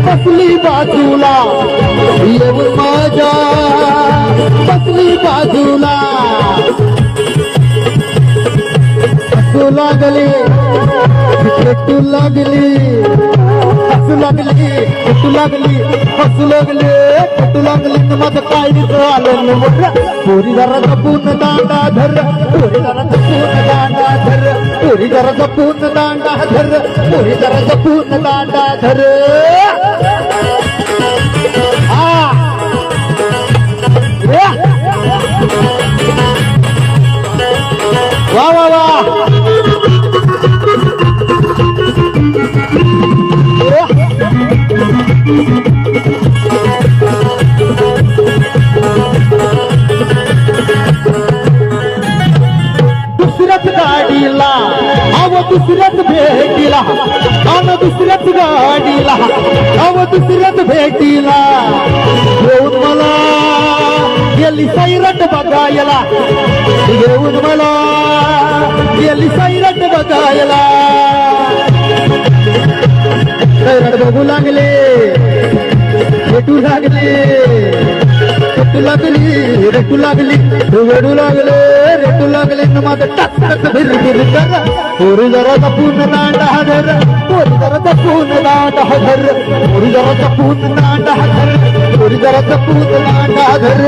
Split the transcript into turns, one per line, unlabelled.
बसली बाजूला येऊन माझ्या बसली बाजूला हसू लागली भेटू लागली हसू लागली भेटू लागली हसू लागली भेटू लागली माझं काय आलं पोरी जरा जपून दांडा धर पोरी जरा जपून दांडा धर पोरी जरा जपून दांडा धर पोरी जरा जपून दांडा धर वा वा वा दुसऱ्याच गाडीला अव दुसऱ्याच भेटीला अन दुसऱ्याच गाडीला अव दुसऱ्याच भेटीला येऊन मला गेली सैरट बघायला येऊन मला गेली सैरट बघायला सैरट बघू लागले भेटू लागले रेटू लागली रेटू लागली वेडू लागले रेटू लागले माझं टाक टाक भिर कर पोरी जरा जपून दांडा धर पोरी जरा जपून दांडा धर पोरी जरा जपून दांडा धर पोरी जरा जपून दांडा धर